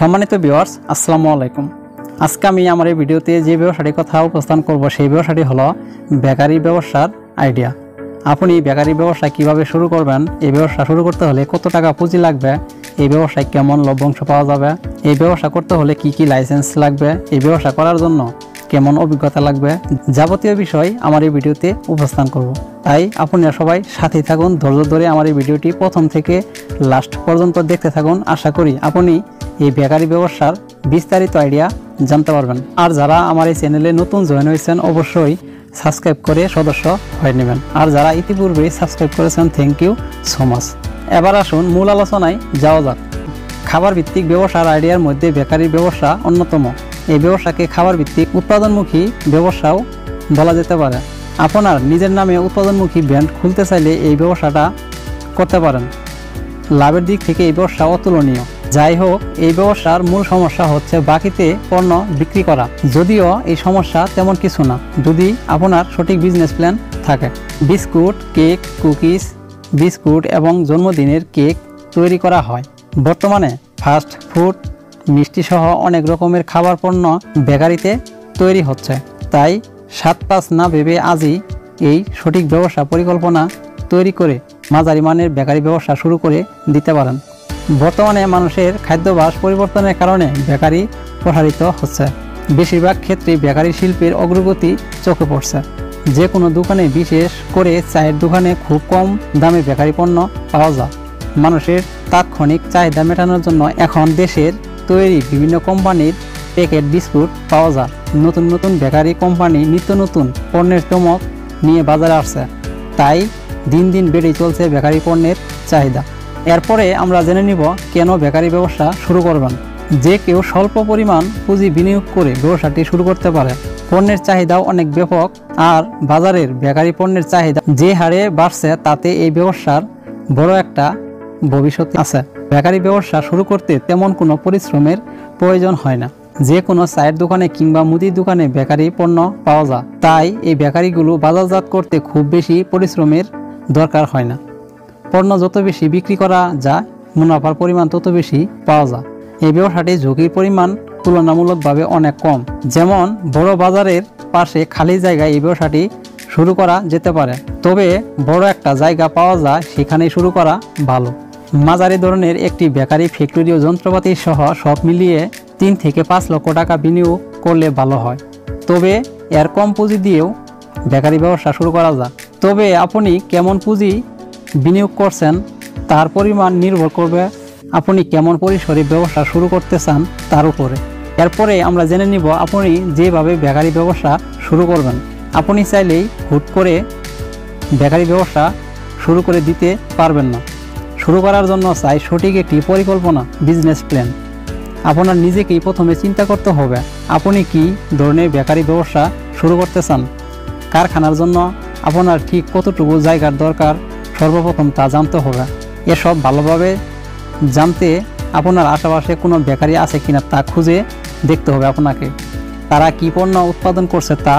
সম্মানিত ভিউয়ার্স, আসসালামু আলাইকুম। আজকে আমি আমার এই ভিডিওতে যে ব্যবসাটির কথা উপস্থাপন করব সেই ব্যবসাটি হলো বেকারি ব্যবসার আইডিয়া। আপনি বেকারি ব্যবসা কিভাবে শুরু করবেন, এই ব্যবসা শুরু করতে হলে কত টাকা পুঁজি লাগবে, এই ব্যবসায় কেমন লভ্যাংশ পাওয়া যাবে, এই ব্যবসা করতে হলে কি কি লাইসেন্স লাগবে, এই ব্যবসা করার জন্য কেমন অভিজ্ঞতা লাগবে, যাবতীয় বিষয় আমার এই ভিডিওতে উপস্থাপন করব। তাই আপনারা সবাই সাথে থাকুন, ধৈর্য ধরে আমার এই ভিডিওটি প্রথম থেকে লাস্ট পর্যন্ত দেখতে থাকুন। আশা করি আপনি এই বেকারি ব্যবসার বিস্তারিত আইডিয়া জানতে পারবেন। আর যারা আমার এই চ্যানেলে নতুন জয়েন হয়েছেন অবশ্যই সাবস্ক্রাইব করে সদস্য হয়ে নেবেন। আর যারা ইতিপূর্বে সাবস্ক্রাইব করেছেন থ্যাংক ইউ সো মাচ। এবার আসুন মূল আলোচনায় যাওয়া যাক। খাবার ভিত্তিক ব্যবসার আইডিয়ার মধ্যে বেকারি ব্যবসা অন্যতম। এই ব্যবসাকে খাবার ভিত্তিক উৎপাদনমুখী ব্যবসাও বলা যেতে পারে। আপনার নিজের নামে উৎপাদনমুখী ব্র্যান্ড খুলতে চাইলে এই ব্যবসাটা করতে পারেন। লাভের দিক থেকে এই ব্যবসা অতুলনীয়। যাই হোক, এই ব্যবসার মূল সমস্যা হচ্ছে বাকিতে পণ্য বিক্রি করা। যদিও এই সমস্যা তেমন কিছু না, যদি আপনার সঠিক বিজনেস প্ল্যান থাকে। বিস্কুট, কেক, কুকিজ, বিস্কুট এবং জন্মদিনের কেক তৈরি করা হয়। বর্তমানে ফাস্ট ফুড, মিষ্টি সহ অনেক রকমের খাবার পণ্য বেকারিতে তৈরি হচ্ছে। তাই 7-5 না ভেবে আজই এই সঠিক ব্যবসা পরিকল্পনা তৈরি করে মাঝারি মানের বেকারি ব্যবসা শুরু করে দিতে পারেন। বর্তমানে মানুষের খাদ্যাভ্যাস পরিবর্তনের কারণে বেকারি প্রসারিত হচ্ছে। বেশিরভাগ ক্ষেত্রে বেকারি শিল্পের অগ্রগতি চোখে পড়ছে। যে কোনো দোকানে, বিশেষ করে চায়ের দোকানে খুব কম দামে বেকারি পণ্য পাওয়া যায়। মানুষের তাৎক্ষণিক চাহিদা মেটানোর জন্য এখন দেশের তৈরি বিভিন্ন কোম্পানির প্যাকেট বিস্কুট পাওয়া যায়। নতুন নতুন বেকারি কোম্পানি নিত্য নতুন পণ্যের চমক নিয়ে বাজারে আসছে। তাই দিন দিন বেড়েই চলছে বেকারি পণ্যের চাহিদা। এরপরে আমরা জেনে নিব কেন বেকারি ব্যবসা শুরু করবেন। যে কেউ স্বল্প পরিমাণ পুঁজি বিনিয়োগ করে ব্যবসাটি শুরু করতে পারে। পণ্যের চাহিদাও অনেক ব্যাপক, আর বাজারের বেকারি পণ্যের চাহিদা যে হারে বাড়ছে তাতে এই ব্যবসার বড় একটা ভবিষ্যৎ আছে। বেকারি ব্যবসা শুরু করতে তেমন কোনো পরিশ্রমের প্রয়োজন হয় না। যে কোনো চায়ের দোকানে কিংবা মুদির দোকানে বেকারি পণ্য পাওয়া যায়। তাই এই বেকারিগুলো বাজারজাত করতে খুব বেশি পরিশ্রমের দরকার হয় না। পণ্য যত বেশি বিক্রি করা যায়, মুনাফার পরিমাণ তত বেশি পাওয়া যায়। এই ব্যবসাটি ঝুঁকির পরিমাণ তুলনামূলকভাবে অনেক কম। যেমন বড় বাজারের পাশে খালি জায়গায় এই ব্যবসাটি শুরু করা যেতে পারে। তবে বড় একটা জায়গা পাওয়া যায়, সেখানেই শুরু করা ভালো। মাঝারি ধরনের একটি বেকারি ফ্যাক্টরি ও যন্ত্রপাতি সহ সব মিলিয়ে 3 থেকে 5 লক্ষ টাকা বিনিয়োগ করলে ভালো হয়। তবে এর কম পুঁজি দিয়েও বেকারি ব্যবসা শুরু করা যায়। তবে আপনি কেমন পুঁজি বিনিয়োগ করছেন তার পরিমাণ নির্ভর করবে আপনি কেমন পরিসরে ব্যবসা শুরু করতে চান তার উপরে। এরপরে আমরা জেনে নিব আপনি যেভাবে বেকারি ব্যবসা শুরু করবেন। আপনি চাইলেই হুট করে বেকারি ব্যবসা শুরু করে দিতে পারবেন না। শুরু করার জন্য চাই সঠিক একটি পরিকল্পনা, বিজনেস প্ল্যান। আপনার নিজেকেই প্রথমে চিন্তা করতে হবে আপনি কি ধরনের বেকারি ব্যবসা শুরু করতে চান। কারখানার জন্য আপনার ঠিক কতটুকু জায়গার দরকার সর্বপ্রথম তা জানতে হবে। এসব ভালোভাবে জানতে আপনার আশেপাশে কোনো বেকারি আছে কিনা তা খুঁজে দেখতে হবে। আপনাকে তারা কি পণ্য উৎপাদন করছে তা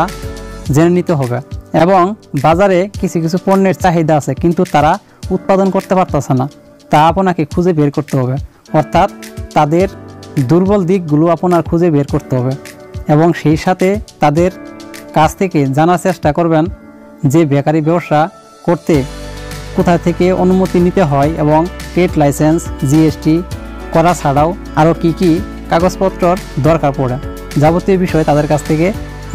জেনে নিতে হবে। এবং বাজারে কিছু কিছু পণ্যের চাহিদা আছে কিন্তু তারা উৎপাদন করতে পারতেছে না, তা আপনাকে খুঁজে বের করতে হবে। অর্থাৎ তাদের দুর্বল দিকগুলো আপনার খুঁজে বের করতে হবে এবং সেই সাথে তাদের কাছ থেকে জানার চেষ্টা করবেন যে বেকারি ব্যবসা করতে কোথা থেকে অনুমতি নিতে হয় এবং ট্রেড লাইসেন্স, জিএসটি করা ছাড়াও আরও কি কি কাগজপত্রর দরকার পড়ে, যাবতীয় বিষয় তাদের কাছ থেকে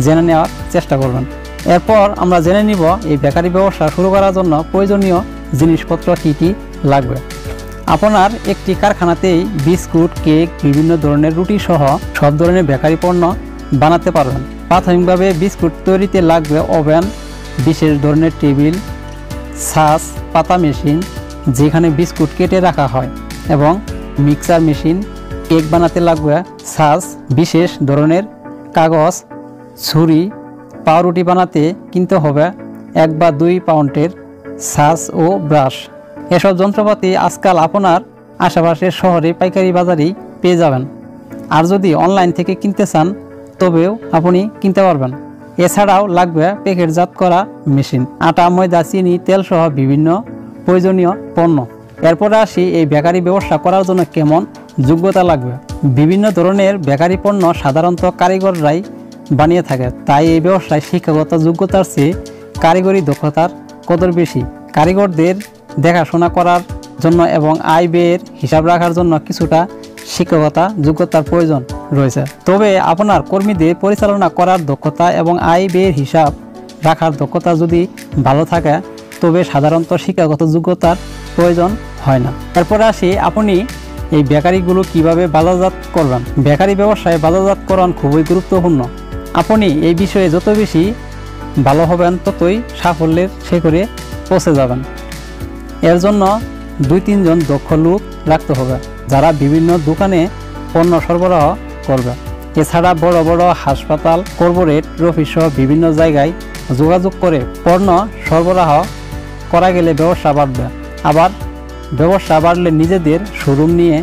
জেনে নেওয়ার চেষ্টা করবেন। এরপর আমরা জেনে নিব এই বেকারি ব্যবসা শুরু করার জন্য প্রয়োজনীয় জিনিসপত্র কি কি লাগবে। আপনার একটি কারখানাতেই বিস্কুট, কেক, বিভিন্ন ধরনের রুটি সহ সব ধরনের বেকারি পণ্য বানাতে পারবেন। প্রাথমিকভাবে বিস্কুট তৈরিতে লাগবে ওভেন, বিশেষ ধরনের টেবিল, ছাঁচ পাতা মেশিন যেখানে বিস্কুট কেটে রাখা হয় এবং মিক্সার মেশিন। কেক বানাতে লাগবে ছাঁচ, বিশেষ ধরনের কাগজ, ছুরি। পাউরুটি বানাতে কিনতে হবে 1 বা 2 পাউন্ডের ছাঁচ ও ব্রাশ। এসব যন্ত্রপাতি আজকাল আপনার আশেপাশের শহরে পাইকারি বাজারেই পেয়ে যাবেন। আর যদি অনলাইন থেকে কিনতে চান তবেও আপনি কিনতে পারবেন। এছাড়াও লাগবে প্যাকেটজাত করা মেশিন, আটা, ময়দা, চিনি, তেল সহ বিভিন্ন প্রয়োজনীয় পণ্য। এরপরে আসি এই বেকারি ব্যবসা করার জন্য কেমন যোগ্যতা লাগবে। বিভিন্ন ধরনের বেকারি পণ্য সাধারণত কারিগররাই বানিয়ে থাকে, তাই এই ব্যবসায় শিক্ষাগত যোগ্যতার চেয়ে কারিগরি দক্ষতার কদর বেশি। কারিগরদের দেখাশোনা করার জন্য এবং আয় ব্যয়ের হিসাব রাখার জন্য কিছুটা শিক্ষকতা যোগ্যতার প্রয়োজন রয়েছে। তবে আপনার কর্মীদের পরিচালনা করার দক্ষতা এবং আয় ব্যয়ের হিসাব রাখার দক্ষতা যদি ভালো থাকে তবে সাধারণত শিক্ষাগত যোগ্যতার প্রয়োজন হয় না। এরপরে আসি আপনি এই বেকারিগুলো কিভাবে বাজারজাত করবেন। বেকারি ব্যবসায় বাজারজাতকরণ খুবই গুরুত্বপূর্ণ। আপনি এই বিষয়ে যত বেশি ভালো হবেন ততই সাফল্যের শিখরে পৌঁছে যাবেন। এর জন্য 2-3 জন দক্ষ লোক রাখতে হবে যারা বিভিন্ন দোকানে পণ্য সরবরাহ করবে। এছাড়া বড় বড় হাসপাতাল, কর্পোরেট অফিস সহ বিভিন্ন জায়গায় যোগাযোগ করে পণ্য সরবরাহ করা গেলে ব্যবসা বাড়বে। আবার ব্যবসা বাড়লে নিজেদের শোরুম নিয়ে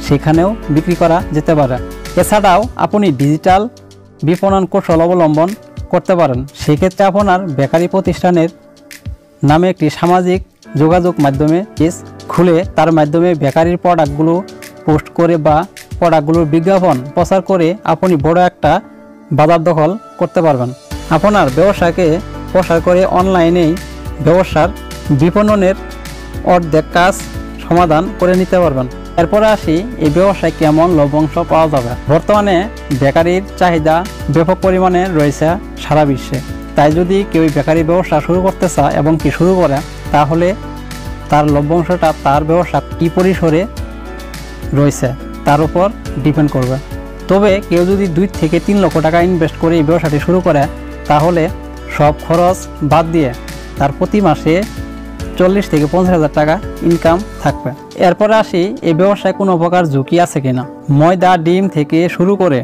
সেখানেও বিক্রি করা যেতে পারে। এছাড়াও আপনি ডিজিটাল বিপণন কৌশল অবলম্বন করতে পারেন। সেক্ষেত্রে আপনার বেকারি প্রতিষ্ঠানের নামে একটি সামাজিক যোগাযোগ মাধ্যমে পেজ খুলে তার মাধ্যমে বেকারির প্রোডাক্টগুলো পোস্ট করে বা প্রোডাক্টগুলোর বিজ্ঞাপন প্রচার করে আপনি বড় একটা বাজার দখল করতে পারবেন। আপনার ব্যবসাকে প্রসার করে অনলাইনেই ব্যবসার বিপণনের অর্ধেক কাজ সমাধান করে নিতে পারবেন। এরপরে আসি এই ব্যবসায় কেমন লভ্যাংশ পাওয়া যাবে। বর্তমানে বেকারির চাহিদা ব্যাপক পরিমাণে রয়েছে সারা বিশ্বে, তাই যদি কেউ বেকারি ব্যবসা শুরু করতে চায় এবং কি শুরু করে তাহলে তার লভ্যাংশটা তার ব্যবসা কী পরিসরে রয়েছে তার উপর ডিপেন্ড করবে। তবে কেউ যদি 2 থেকে 3 লক্ষ টাকা ইনভেস্ট করে এই ব্যবসাটি শুরু করে তাহলে সব খরচ বাদ দিয়ে তার প্রতি মাসে 40 থেকে 50,000 টাকা ইনকাম থাকবে। এরপরে আসি এই ব্যবসায় কোনো প্রকার ঝুঁকি আছে কিনা। ময়দা, ডিম থেকে শুরু করে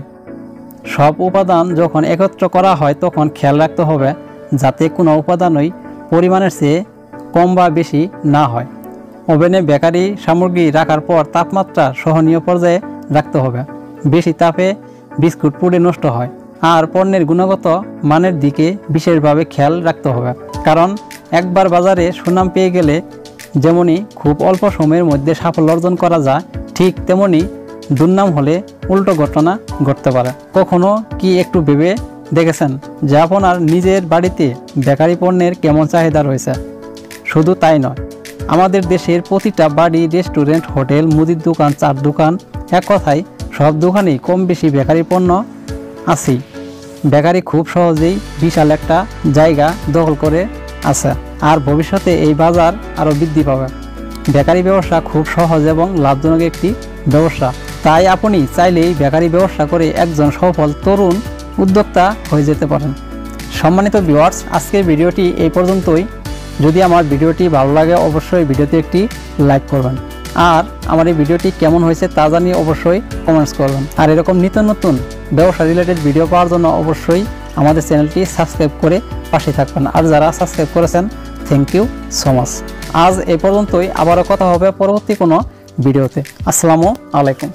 সব উপাদান যখন একত্র করা হয় তখন খেয়াল রাখতে হবে যাতে কোনো উপাদানই পরিমাণের চেয়ে কম বা বেশি না হয়। ওভেনে বেকারি সামগ্রী রাখার পর তাপমাত্রা সহনীয় পর্যায়ে রাখতে হবে। বেশি তাপে বিস্কুট পুড়ে নষ্ট হয়। আর পণ্যের গুণগত মানের দিকে বিশেষভাবে খেয়াল রাখতে হবে, কারণ একবার বাজারে সুনাম পেয়ে গেলে যেমনই খুব অল্প সময়ের মধ্যে সাফল্য অর্জন করা যায়, ঠিক তেমনি দুর্নাম হলে উল্টো ঘটনা ঘটতে পারে। কখনো কি একটু ভেবে দেখেছেন যে আপনার নিজের বাড়িতে বেকারি পণ্যের কেমন চাহিদা রয়েছে? শুধু তাই নয়, আমাদের দেশের প্রতিটা বাড়ি, রেস্টুরেন্ট, হোটেল, মুদির দোকান, চার দোকান, এক কথায় সব দোকানেই কম বেশি বেকারি পণ্য আছেই। বেকারি খুব সহজেই বিশাল একটা জায়গা দখল করে আছে, আর ভবিষ্যতে এই বাজার আরও বৃদ্ধি পাবে। বেকারি ব্যবসা খুব সহজ এবং লাভজনক একটি ব্যবসা, তাই আপনি চাইলেই বেকারি ব্যবসা করে একজন সফল তরুণ উদ্যোক্তা হয়ে যেতে পারেন। সম্মানিত ভিউয়ার্স, আজকের ভিডিওটি এই পর্যন্তই। যদি আমার ভিডিওটি ভালো লাগে অবশ্যই ভিডিওতে একটি লাইক করবেন, আর আমার এই ভিডিওটি কেমন হয়েছে তা জানিয়ে অবশ্যই কমেন্টস করবেন। আর এরকম নিত্য নতুন ব্যবসা রিলেটেড ভিডিও পাওয়ার জন্য অবশ্যই আমাদের চ্যানেলটি সাবস্ক্রাইব করে পাশে থাকবেন। আর যারা সাবস্ক্রাইব করেছেন থ্যাংক ইউ সো মাচ। আজ এই পর্যন্তই, আবারও কথা হবে পরবর্তী কোনো ভিডিওতে। আসসালামু আলাইকুম।